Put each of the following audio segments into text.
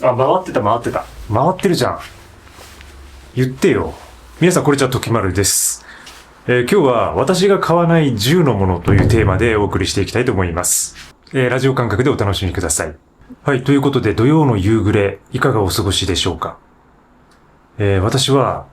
あ、回ってるじゃん。言ってよ。皆さん、こんにちは、時丸です。今日は私が買わない10のものというテーマでお送りしていきたいと思います。ラジオ感覚でお楽しみください。はい、ということで土曜の夕暮れ、いかがお過ごしでしょうか。私は、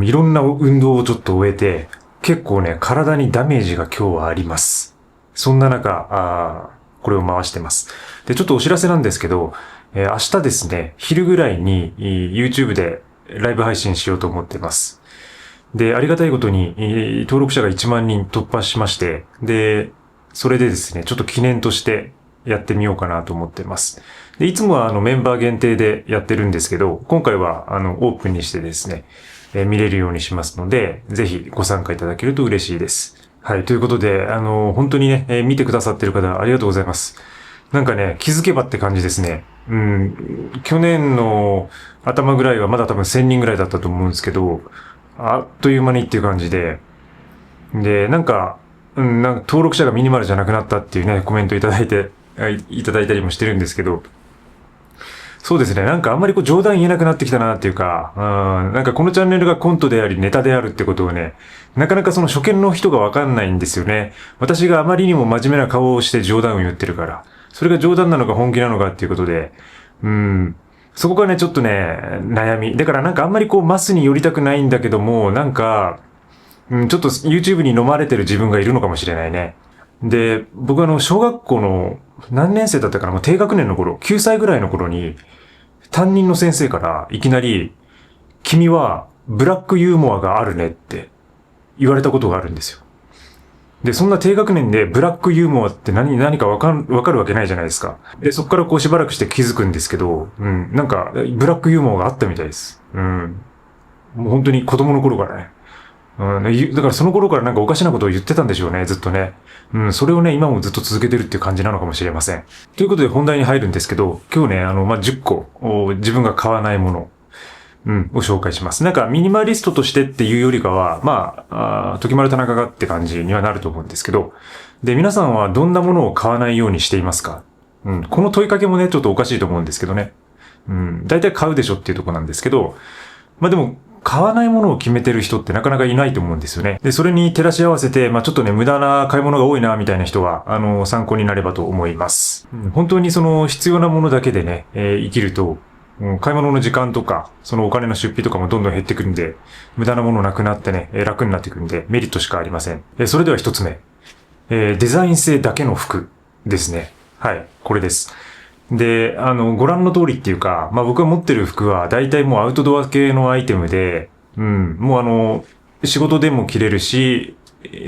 いろんな運動をちょっと終えて、結構ね、体にダメージが今日はあります。そんな中、これを回してます。で、ちょっとお知らせなんですけど、明日ですね、昼ぐらいに YouTube でライブ配信しようと思ってます。で、ありがたいことに登録者が1万人突破しまして、で、それでですね、ちょっと記念としてやってみようかなと思ってます。で、いつもはメンバー限定でやってるんですけど、今回はオープンにしてですね、見れるようにしますので、ぜひご参加いただけると嬉しいです。はい、ということで、本当にね、見てくださってる方ありがとうございます。なんかね、気づけばって感じですね。去年の頭ぐらいはまだ多分1000人ぐらいだったと思うんですけど、あっという間にっていう感じで、で、なんか登録者がミニマルじゃなくなったっていうね、コメントいただいたりもしてるんですけど、そうですね、なんかあんまり冗談言えなくなってきたなっていうか、なんかこのチャンネルがコントでありネタであるってことをね、なかなかその初見の人がわかんないんですよね。私があまりにも真面目な顔をして冗談を言ってるから。それが冗談なのか本気なのかっていうことで、そこがね、ちょっとね、悩み。だからなんかあんまりマスに寄りたくないんだけども、なんか、ちょっと YouTube に飲まれてる自分がいるのかもしれないね。で、僕小学校の何年生だったかな、低学年の頃、9歳ぐらいの頃に、担任の先生からいきなり、君はブラックユーモアがあるねって言われたことがあるんですよ。で、そんな低学年でブラックユーモアって何かわかるわけないじゃないですか。で、そこからしばらくして気づくんですけど、なんか、ブラックユーモアがあったみたいです。もう本当に子供の頃からね。だからその頃からなんかおかしなことを言ってたんでしょうね、ずっとね。それをね、今もずっと続けてるっていう感じなのかもしれません。ということで本題に入るんですけど、今日ね、10個、自分が買わないもの、を紹介します。なんかミニマリストとしてっていうよりかは、時丸田中がって感じにはなると思うんですけど、で、皆さんはどんなものを買わないようにしていますか？この問いかけもね、ちょっとおかしいと思うんですけどね。大体買うでしょっていうところなんですけど、でも、買わないものを決めてる人ってなかなかいないと思うんですよね。で、それに照らし合わせて、ちょっとね、無駄な買い物が多いな、みたいな人は、参考になればと思います。本当に必要なものだけでね、生きると、買い物の時間とか、そのお金の出費とかもどんどん減ってくるんで、無駄なものなくなってね、楽になってくるんで、メリットしかありません。それでは一つ目。デザイン性だけの服ですね。はい、これです。で、ご覧の通りっていうか、僕が持ってる服は大体もうアウトドア系のアイテムで、もう仕事でも着れるし、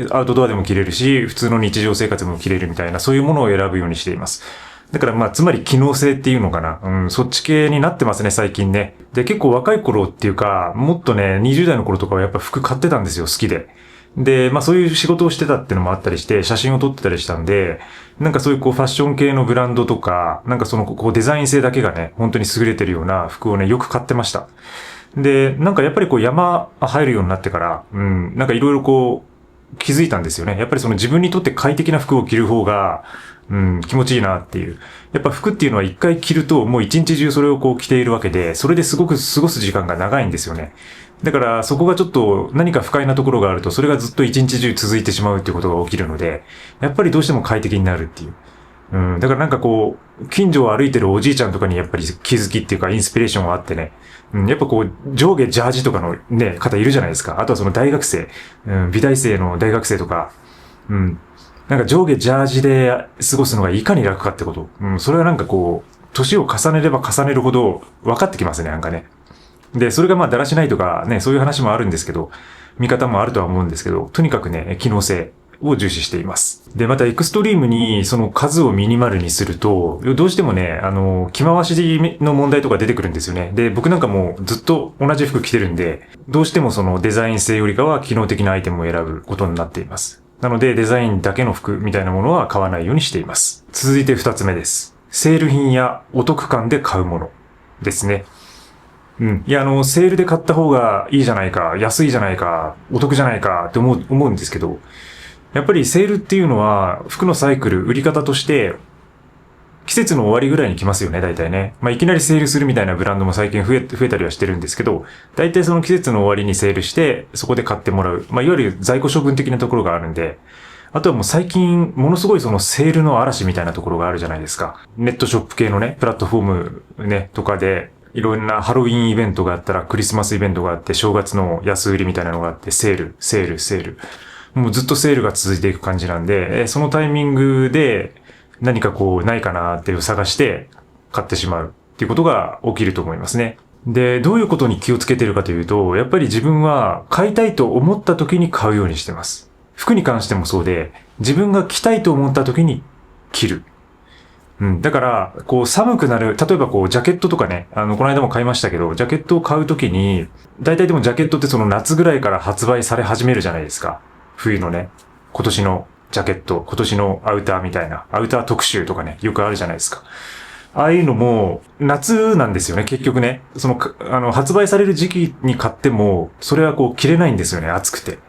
アウトドアでも着れるし、普通の日常生活でも着れるみたいな、そういうものを選ぶようにしています。だからつまり機能性っていうのかな。そっち系になってますね、最近ね。で、結構若い頃っていうか、もっとね、20代の頃とかはやっぱ服買ってたんですよ、好きで。で、そういう仕事をしてたっていうのもあったりして、写真を撮ってたりしたんで、なんかそういうファッション系のブランドとか、なんかデザイン性だけがね、本当に優れてるような服をね、よく買ってました。で、なんかやっぱり山入るようになってから、なんかいろいろ気づいたんですよね。やっぱり自分にとって快適な服を着る方が、気持ちいいなっていう。やっぱ服っていうのは一回着るともう一日中それを着ているわけで、それですごく過ごす時間が長いんですよね。だからそこがちょっと何か不快なところがあると、それがずっと一日中続いてしまうっていうことが起きるので、やっぱりどうしても快適になるっていう。だからなんか近所を歩いてるおじいちゃんとかにやっぱり気づきっていうかインスピレーションがあってね、やっぱ上下ジャージとかのね、方いるじゃないですか。あとは大学生、美大生の大学生とか、なんか上下ジャージで過ごすのがいかに楽かってこと。それはなんか年を重ねれば重ねるほど分かってきますね、なんかね。で、それがだらしないとかね、そういう話もあるんですけど、見方もあるとは思うんですけど、とにかくね、機能性を重視しています。で、またエクストリームにその数をミニマルにすると、どうしてもね、着回しの問題とか出てくるんですよね。で、僕なんかもうずっと同じ服着てるんで、どうしてもデザイン性よりかは機能的なアイテムを選ぶことになっています。なのでデザインだけの服みたいなものは買わないようにしています。続いて二つ目です。セール品やお得感で買うものですね。いや、セールで買った方がいいじゃないか、安いじゃないか、お得じゃないかって思うんですけど、やっぱりセールっていうのは服のサイクル、売り方として、季節の終わりぐらいに来ますよね、大体ね。いきなりセールするみたいなブランドも最近増えたりはしてるんですけど、大体その季節の終わりにセールして、そこで買ってもらう。いわゆる在庫処分的なところがあるんで、あとはもう最近、ものすごいそのセールの嵐みたいなところがあるじゃないですか。ネットショップ系のね、プラットフォームね、とかで、いろんなハロウィンイベントがあったら、クリスマスイベントがあって、正月の安売りみたいなのがあって、セール。もうずっとセールが続いていく感じなんで、そのタイミングで何かないかなっていう探して買ってしまうっていうことが起きると思いますね。で、どういうことに気をつけてるかというと、やっぱり自分は買いたいと思った時に買うようにしてます。服に関してもそうで、自分が着たいと思った時に着る。だから、寒くなる、例えばジャケットとかね、この間も買いましたけど、ジャケットを買うときに、大体でもジャケットってその夏ぐらいから発売され始めるじゃないですか。冬のね、今年のジャケット、今年のアウターみたいな、アウター特集とかね、よくあるじゃないですか。ああいうのも、夏なんですよね、結局ね。発売される時期に買っても、それは着れないんですよね、暑くて。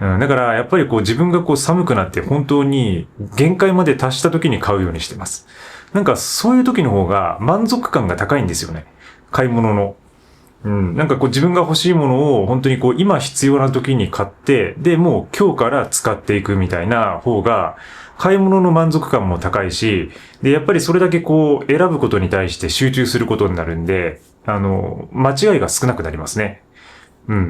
だからやっぱり自分が寒くなって本当に限界まで達した時に買うようにしてます。なんかそういう時の方が満足感が高いんですよね。買い物の。なんか自分が欲しいものを本当に今必要な時に買って、で、もう今日から使っていくみたいな方が、買い物の満足感も高いし、で、やっぱりそれだけ選ぶことに対して集中することになるんで、間違いが少なくなりますね。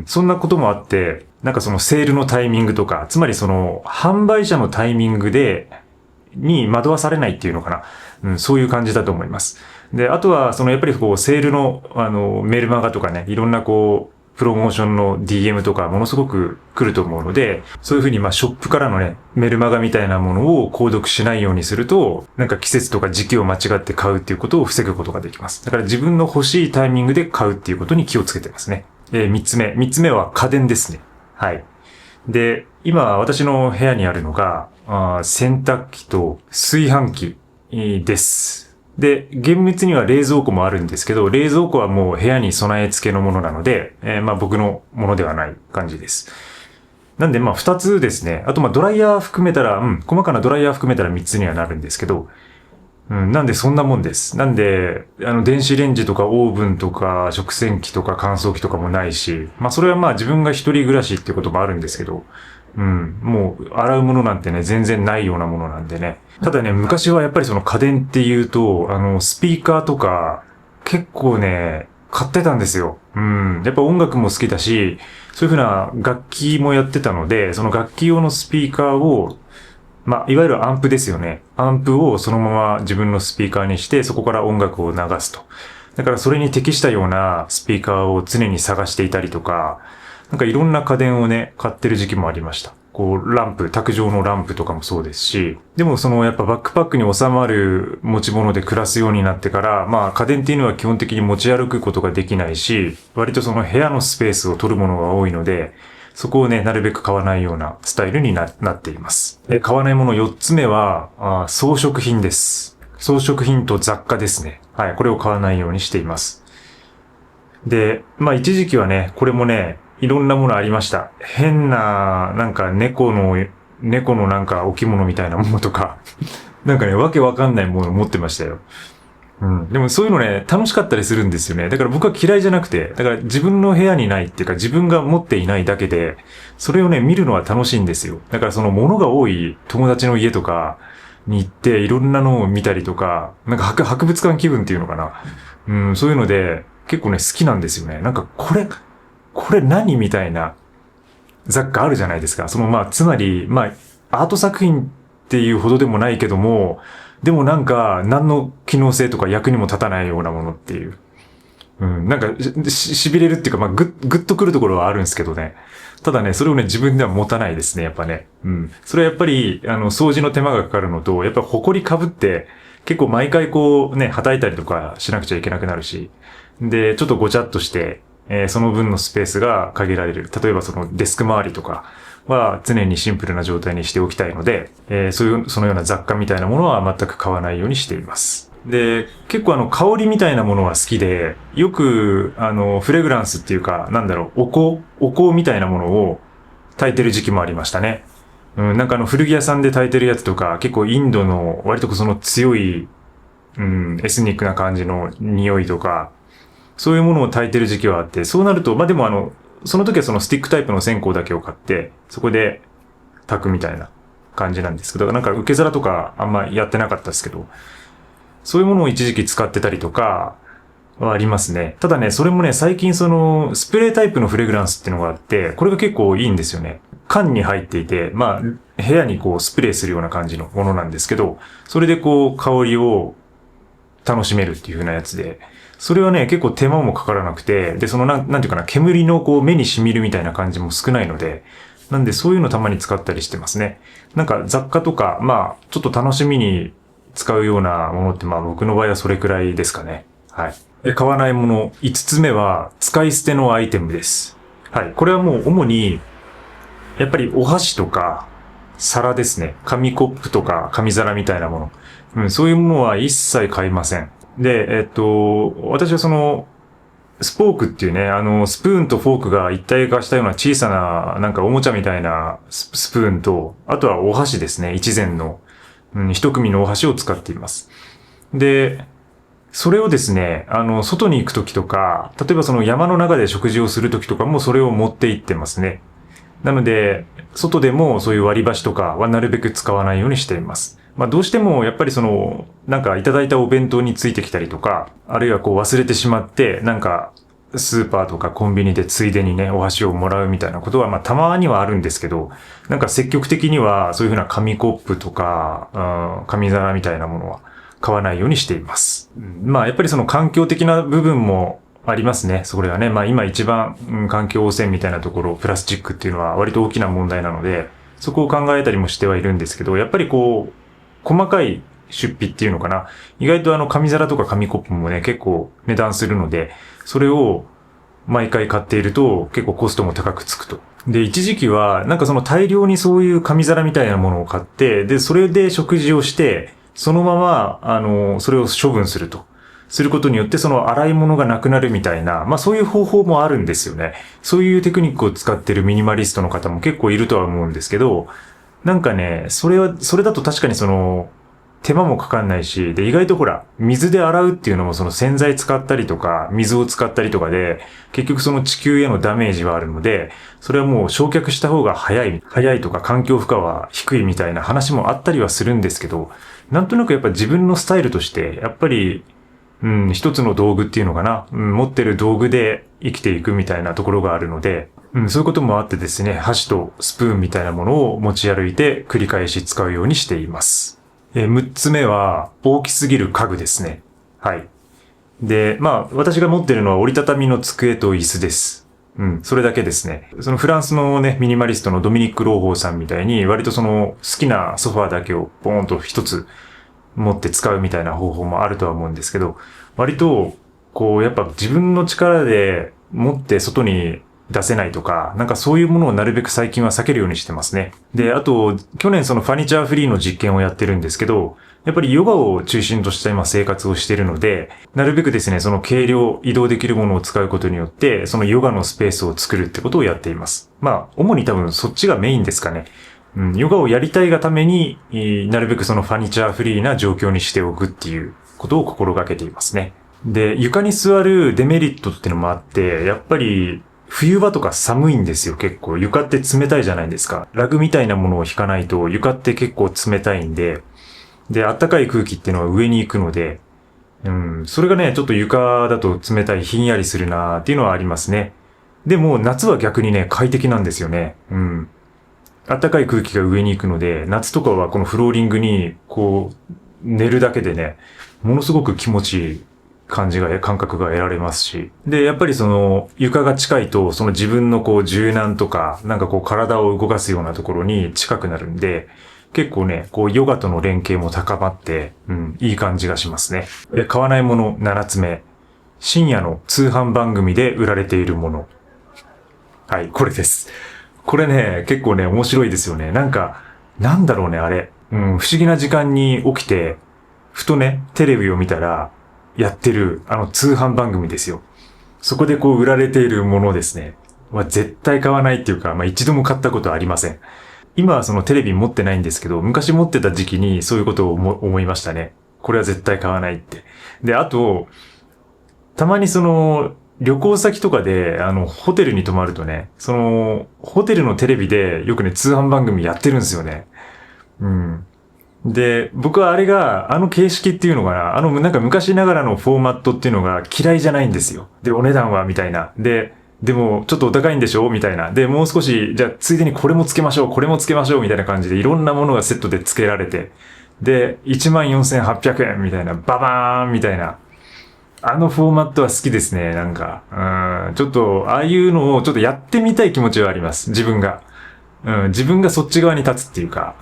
そんなこともあって、なんかそのセールのタイミングとか、つまりその販売者のタイミングに惑わされないっていうのかな。そういう感じだと思います。で、あとはやっぱりセールのメルマガとかね、いろんなプロモーションの DM とかものすごく来ると思うので、そういうふうにショップからのね、メルマガみたいなものを購読しないようにすると、なんか季節とか時期を間違って買うっていうことを防ぐことができます。だから自分の欲しいタイミングで買うっていうことに気をつけてますね。三つ目は家電ですね。はい。で、今私の部屋にあるのが、洗濯機と炊飯器です。で、厳密には冷蔵庫もあるんですけど、冷蔵庫はもう部屋に備え付けのものなので、僕のものではない感じです。なんで二つですね。あとドライヤー含めたら、細かなドライヤー含めたら三つにはなるんですけど、なんでそんなもんです。なんで、電子レンジとかオーブンとか食洗機とか乾燥機とかもないし、それは自分が一人暮らしっていうこともあるんですけど、もう洗うものなんてね、全然ないようなものなんでね。ただね、昔はやっぱりその家電っていうと、スピーカーとか結構ね、買ってたんですよ。やっぱ音楽も好きだし、そういう風な楽器もやってたので、その楽器用のスピーカーをいわゆるアンプですよね。アンプをそのまま自分のスピーカーにして、そこから音楽を流すと。だからそれに適したようなスピーカーを常に探していたりとか、なんかいろんな家電をね、買ってる時期もありました。卓上のランプとかもそうですし、でもやっぱバックパックに収まる持ち物で暮らすようになってから、家電っていうのは基本的に持ち歩くことができないし、割とその部屋のスペースを取るものが多いので、そこをね、なるべく買わないようなスタイルになっています。買わないもの4つ目は、装飾品です。装飾品と雑貨ですね。はい、これを買わないようにしています。で、一時期はね、これもね、いろんなものありました。変な、なんか猫のなんか置物みたいなものとか、なんかね、わけわかんないものを持ってましたよ。でもそういうのね、楽しかったりするんですよね。だから僕は嫌いじゃなくて、だから自分の部屋にないっていうか自分が持っていないだけで、それをね、見るのは楽しいんですよ。だからその物が多い友達の家とかに行っていろんなのを見たりとか、なんか博物館気分っていうのかな。そういうので結構ね、好きなんですよね。なんかこれ何みたいな雑貨あるじゃないですか。つまり、アート作品っていうほどでもないけども、でもなんか、何の機能性とか役にも立たないようなものっていう。なんか、痺れるっていうか、ぐっとくるところはあるんですけどね。ただね、それをね、自分では持たないですね、やっぱね。それはやっぱり、掃除の手間がかかるのと、やっぱ埃被って、結構毎回はたいたりとかしなくちゃいけなくなるし。で、ちょっとごちゃっとして、その分のスペースが限られる。例えばそのデスク周りとかは常にシンプルな状態にしておきたいので、そのような雑貨みたいなものは全く買わないようにしています。で、結構香りみたいなものは好きで、よくフレグランスっていうか、お香みたいなものを焚いてる時期もありましたね。なんか古着屋さんで焚いてるやつとか、結構インドの割とその強いエスニックな感じの匂いとか、そういうものを焚いてる時期はあって、そうなると、でもその時はそのスティックタイプの線香だけを買って、そこで焚くみたいな感じなんですけど、なんか受け皿とかあんまやってなかったですけど、そういうものを一時期使ってたりとかはありますね。ただね、それもね、最近スプレータイプのフレグランスっていうのがあって、これが結構いいんですよね。缶に入っていて、部屋にスプレーするような感じのものなんですけど、それで香りを楽しめるっていう風なやつで、それはね、結構手間もかからなくて、で、なんていうかな、煙の目に染みるみたいな感じも少ないので、なんでそういうのたまに使ったりしてますね。なんか雑貨とか、ちょっと楽しみに使うようなものって、僕の場合はそれくらいですかね。はい。買わないもの、5つ目は、使い捨てのアイテムです。はい。これはもう主に、やっぱりお箸とか、皿ですね。紙コップとか紙皿みたいなもの。そういうものは一切買いません。で、私はスポークっていうね、スプーンとフォークが一体化したような小さな、なんかおもちゃみたいなスプーンと、あとはお箸ですね。一膳の、一組のお箸を使っています。で、それをですね、外に行くときとか、例えば山の中で食事をするときとかもそれを持って行ってますね。なので、外でもそういう割り箸とかはなるべく使わないようにしています。どうしてもやっぱりなんかいただいたお弁当についてきたりとか、あるいは忘れてしまって、なんか、スーパーとかコンビニでついでにね、お箸をもらうみたいなことは、たまにはあるんですけど、なんか積極的にはそういうふうな紙コップとか、紙皿みたいなものは買わないようにしています。やっぱり環境的な部分もありますね。それはね。今一番、環境汚染みたいなところ、プラスチックっていうのは割と大きな問題なので、そこを考えたりもしてはいるんですけど、やっぱり細かい出費っていうのかな。意外と紙皿とか紙コップもね、結構値段するので、それを毎回買っていると結構コストも高くつくと。で、一時期は、なんか大量にそういう紙皿みたいなものを買って、で、それで食事をして、そのまま、それを処分すると。することによって洗い物がなくなるみたいな、そういう方法もあるんですよね。そういうテクニックを使ってるミニマリストの方も結構いるとは思うんですけど、なんかね、それだと確かに手間もかかんないし、で、意外とほら、水で洗うっていうのも洗剤使ったりとか、水を使ったりとかで、結局地球へのダメージはあるので、それはもう焼却した方が早いとか環境負荷は低いみたいな話もあったりはするんですけど、なんとなくやっぱ自分のスタイルとして、やっぱり、一つの道具っていうのかな、持ってる道具で生きていくみたいなところがあるので、そういうこともあってですね、箸とスプーンみたいなものを持ち歩いて繰り返し使うようにしています。6つ目は、大きすぎる家具ですね。はい。で、私が持ってるのは折りたたみの机と椅子です。それだけですね。フランスのね、ミニマリストのドミニック・ローホーさんみたいに、割と好きなソファーだけをポーンと一つ持って使うみたいな方法もあるとは思うんですけど、割と、やっぱ自分の力で持って外に出せないとか、なんかそういうものをなるべく最近は避けるようにしてますね。で、あと、去年ファニチャーフリーの実験をやってるんですけど、やっぱりヨガを中心とした今生活をしているので、なるべくですね、軽量、移動できるものを使うことによって、ヨガのスペースを作るってことをやっています。主に多分そっちがメインですかね。ヨガをやりたいがために、なるべくファニチャーフリーな状況にしておくっていうことを心がけていますね。で、床に座るデメリットっていうのもあって、やっぱり冬場とか寒いんですよ、結構。床って冷たいじゃないですか。ラグみたいなものを引かないと床って結構冷たいんで、で、暖かい空気っていうのは上に行くので、それがね、ちょっと床だと冷たいひんやりするなーっていうのはありますね。でも夏は逆にね、快適なんですよね。暖かい空気が上に行くので、夏とかはこのフローリングに、寝るだけでね、ものすごく気持ちいい感覚が得られますし。で、やっぱり床が近いと、自分の柔軟とか、なんか体を動かすようなところに近くなるんで、結構ね、ヨガとの連携も高まって、いい感じがしますね。買わないもの7つ目。深夜の通販番組で売られているもの。はい、これです。これね、結構ね、面白いですよね。なんだろうね、あれ。不思議な時間に起きて、ふとね、テレビを見たら、やってる、通販番組ですよ。そこで売られているものですね。絶対買わないっていうか、一度も買ったことありません。今はテレビ持ってないんですけど、昔持ってた時期にそういうことを思いましたね。これは絶対買わないって。で、あと、たまに旅行先とかで、ホテルに泊まるとね、ホテルのテレビでよくね、通販番組やってるんですよね。うん。で、僕はあれが、形式っていうのかな、なんか昔ながらのフォーマットっていうのが嫌いじゃないんですよ。で、お値段はみたいな。でも、ちょっとお高いんでしょみたいな。で、もう少し、じゃあ、ついでにこれもつけましょう、これもつけましょう、みたいな感じで、いろんなものがセットで付けられて、で、14,800円みたいな、ババーンみたいな。あのフォーマットは好きですね、なんか。ちょっと、ああいうのをちょっとやってみたい気持ちはあります、自分が。自分がそっち側に立つっていうか、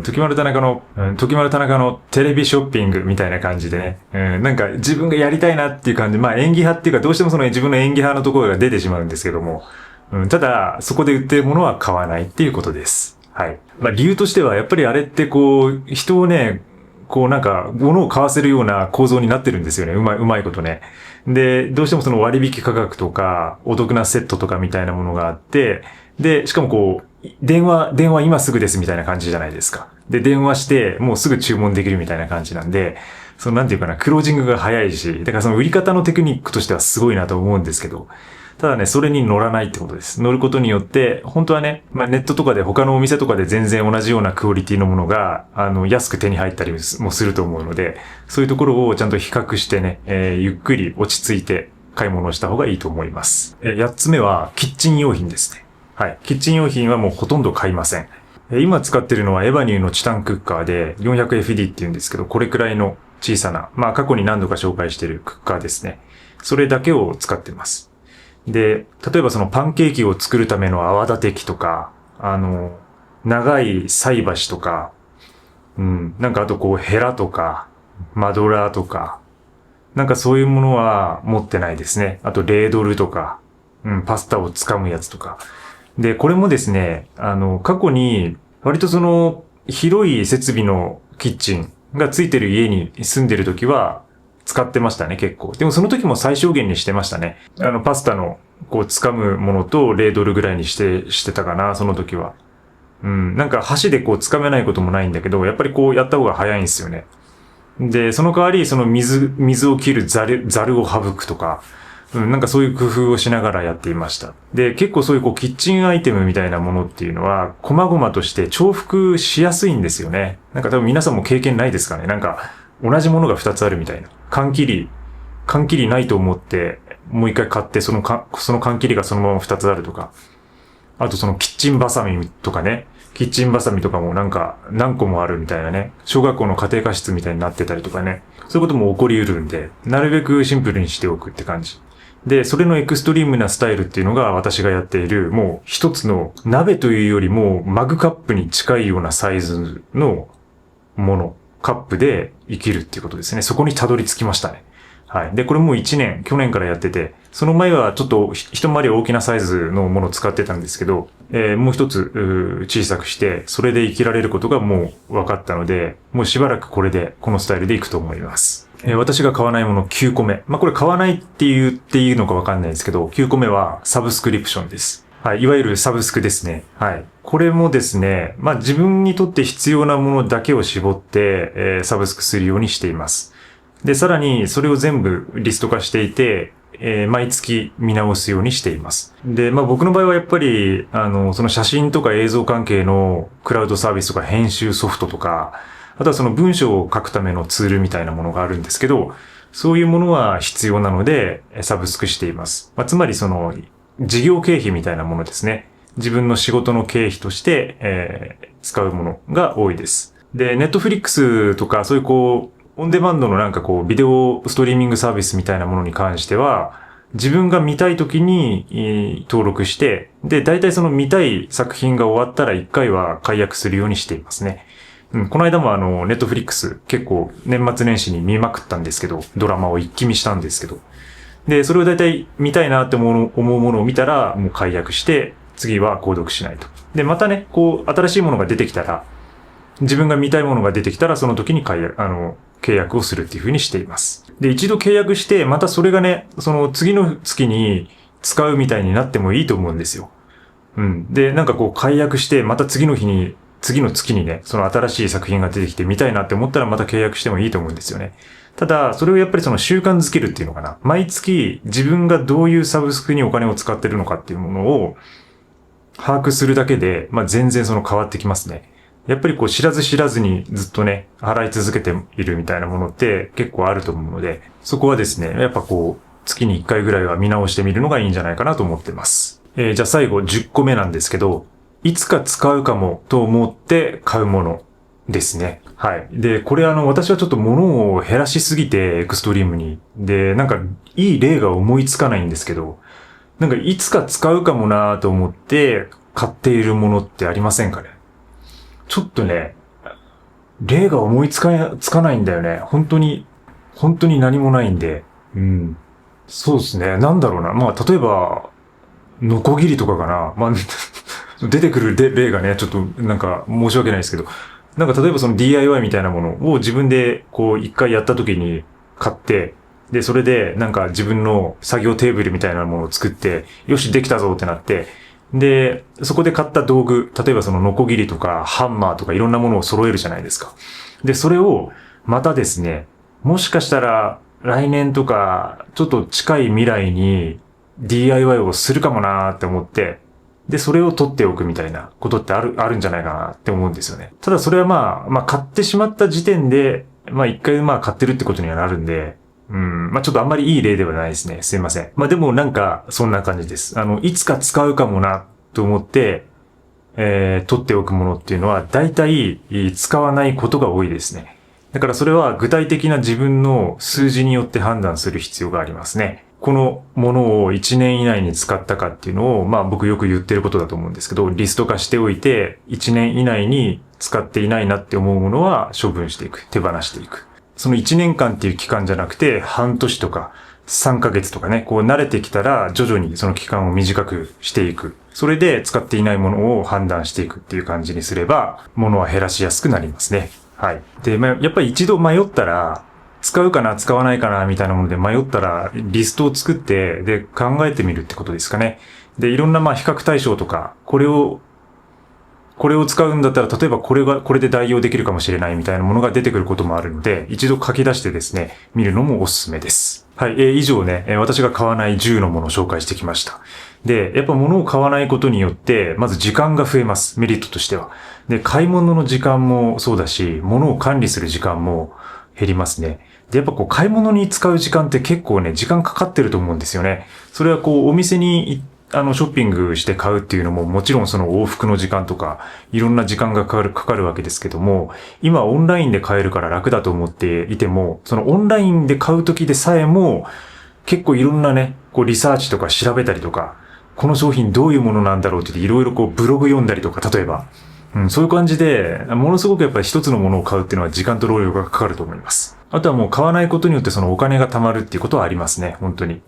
時丸田中のテレビショッピングみたいな感じでね、なんか自分がやりたいなっていう感じ、まあ演技派っていうかどうしても自分の演技派のところが出てしまうんですけども、ただそこで売ってるものは買わないっていうことです。はい。まあ理由としてはやっぱりあれって人をね、なんか物を買わせるような構造になってるんですよね。うまいことね。で、どうしても割引価格とか、お得なセットとかみたいなものがあって、で、しかも電話今すぐですみたいな感じじゃないですか。で、電話して、もうすぐ注文できるみたいな感じなんで、なんていうかな、クロージングが早いし、だから売り方のテクニックとしてはすごいなと思うんですけど、ただね、それに乗らないってことです。乗ることによって、本当はね、まあネットとかで他のお店とかで全然同じようなクオリティのものが、安く手に入ったりもすると思うので、そういうところをちゃんと比較してね、ゆっくり落ち着いて買い物をした方がいいと思います。8つ目は、キッチン用品ですね。はい。キッチン用品はもうほとんど買いません。今使ってるのはエバニューのチタンクッカーで 400FD って言うんですけど、これくらいの小さな、まあ過去に何度か紹介しているクッカーですね。それだけを使ってます。で、例えばパンケーキを作るための泡立て器とか、長い菜箸とか、なんかあとヘラとか、マドラーとか、なんかそういうものは持ってないですね。あとレードルとか、パスタを掴むやつとか。で、これもですね、過去に、割と広い設備のキッチンがついてる家に住んでる時は、使ってましたね、結構。でもその時も最小限にしてましたね。パスタの、掴むものとレードルぐらいにしてたかな、その時は。なんか箸で掴めないこともないんだけど、やっぱりやった方が早いんですよね。で、その代わり、水を切るザルを省くとか、なんかそういう工夫をしながらやっていました。で、結構そういうキッチンアイテムみたいなものっていうのは、細々として重複しやすいんですよね。なんか多分皆さんも経験ないですかね。なんか、同じものが2つあるみたいな。缶切りないと思って、もう一回買って、その缶切りがそのまま2つあるとか。あとキッチンバサミとかね。キッチンバサミとかもなんか何個もあるみたいなね。小学校の家庭科室みたいになってたりとかね。そういうことも起こり得るんで、なるべくシンプルにしておくって感じ。で、それのエクストリームなスタイルっていうのが私がやっている、もう一つの鍋というよりもマグカップに近いようなサイズのもの、カップで生きるっていうことですね。そこにたどり着きましたね。はい。で、これもう去年からやってて、その前はちょっと一回り大きなサイズのものを使ってたんですけど、もう一つ小さくして、それで生きられることがもう分かったので、もうしばらくこのスタイルでいくと思います。私が買わないもの9個目。まあ、これ買わないっていうのか分かんないですけど、9個目はサブスクリプションです。はい。いわゆるサブスクですね。はい。これもですね、まあ、自分にとって必要なものだけを絞って、サブスクするようにしています。で、さらにそれを全部リスト化していて、毎月見直すようにしています。で、まあ僕の場合はやっぱり、その写真とか映像関係のクラウドサービスとか編集ソフトとか、あとはその文章を書くためのツールみたいなものがあるんですけど、そういうものは必要なので、サブスクしています。まあ、つまり事業経費みたいなものですね。自分の仕事の経費として、使うものが多いです。で、ネットフリックスとかそういうオンデマンドのなんかビデオストリーミングサービスみたいなものに関しては、自分が見たい時に登録して、で、大体見たい作品が終わったら1回は解約するようにしていますね。この間もネットフリックス結構年末年始に見まくったんですけど、ドラマを一気見したんですけど。で、それを大体見たいなって思うものを見たら、もう解約して、次は購読しないと。で、またね、新しいものが出てきたら、自分が見たいものが出てきたら、その時に契約をするっていう風にしています。で、一度契約して、またそれがね、次の月に使うみたいになってもいいと思うんですよ。で、なんか解約して、また次の日に次の月にね、その新しい作品が出てきて見たいなって思ったらまた契約してもいいと思うんですよね。ただ、それをやっぱりその習慣づけるっていうのかな。毎月自分がどういうサブスクにお金を使ってるのかっていうものを把握するだけで、全然その変わってきますね。やっぱりこう知らず知らずにずっとね、払い続けているみたいなものって結構あると思うので、そこはですね、やっぱこう、月に1回ぐらいは見直してみるのがいいんじゃないかなと思ってます。じゃあ最後10個目なんですけど、いつか使うかもと思って買うものですね。はい。で、これ私はちょっと物を減らしすぎて、エクストリームに。で、なんか、いい例が思いつかないんですけど、なんか、いつか使うかもなと思って、買っているものってありませんかね？ちょっとね、例が思いつかないんだよね。本当に何もないんで。うん。そうですね。なんだろうな。例えば、ノコギリとかかな。出てくる例がね、ちょっとなんか申し訳ないですけど、なんか例えばその DIY みたいなものを自分でこう一回やった時に買って、で、それでなんか自分の作業テーブルみたいなものを作って、よし、できたぞってなって、で、そこで買った道具、例えばそのノコギリとかハンマーとかいろんなものを揃えるじゃないですか。で、それをまたですね、もしかしたら来年とかちょっと近い未来に DIY をするかもなーって思って、で、それを取っておくみたいなことってあるんじゃないかなって思うんですよね。ただそれは買ってしまった時点で、一回買ってるってことにはなるんで、ちょっとあんまりいい例ではないですね。すいません。でもなんか、そんな感じです。いつか使うかもなと思って、取っておくものっていうのは、大体使わないことが多いですね。だからそれは具体的な自分の数字によって判断する必要がありますね。このものを1年以内に使ったかっていうのを、僕よく言ってることだと思うんですけど、リスト化しておいて、1年以内に使っていないなって思うものは処分していく。手放していく。その1年間っていう期間じゃなくて、半年とか3ヶ月とかね、こう慣れてきたら徐々にその期間を短くしていく。それで使っていないものを判断していくっていう感じにすれば、物は減らしやすくなりますね。はい。で、やっぱり一度迷ったら、使うかな、使わないかな、みたいなもので迷ったら、リストを作って、で、考えてみるってことですかね。で、いろんな比較対象とか、これを使うんだったら、例えばこれで代用できるかもしれないみたいなものが出てくることもあるので、一度書き出してですね、見るのもおすすめです。はい。以上ね、私が買わない10のものを紹介してきました。で、やっぱ物を買わないことによって、まず時間が増えます。メリットとしては。で、買い物の時間もそうだし、物を管理する時間も減りますね。で、やっぱこう買い物に使う時間って結構ね、時間かかってると思うんですよね。それはこうお店にショッピングして買うっていうのももちろんその往復の時間とかいろんな時間がかかるわけですけども、今オンラインで買えるから楽だと思っていても、そのオンラインで買う時でさえも結構いろんなね、こうリサーチとか調べたりとか、この商品どういうものなんだろうっていろいろこうブログ読んだりとか、例えば、そういう感じで、ものすごくやっぱり一つのものを買うっていうのは時間と労力がかかると思います。あとはもう買わないことによってそのお金が貯まるっていうことはありますね、本当に。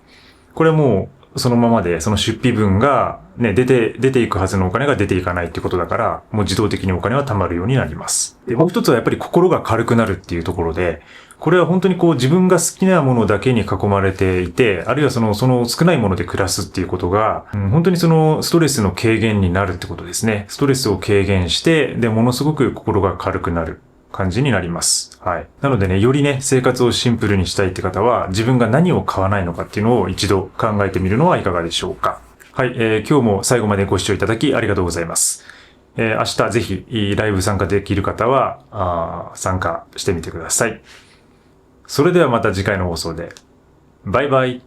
これはもうそのままで、その出費分がね、出ていくはずのお金が出ていかないってことだから、もう自動的にお金は貯まるようになります。で、もう一つはやっぱり心が軽くなるっていうところで、これは本当にこう自分が好きなものだけに囲まれていて、あるいはその少ないもので暮らすっていうことが、本当にそのストレスの軽減になるってことですね。ストレスを軽減して、で、ものすごく心が軽くなる感じになります。はい。なのでね、よりね、生活をシンプルにしたいって方は、自分が何を買わないのかっていうのを一度考えてみるのはいかがでしょうか。はい。今日も最後までご視聴いただきありがとうございます。明日ぜひライブ参加できる方は、参加してみてください。それではまた次回の放送で。バイバイ。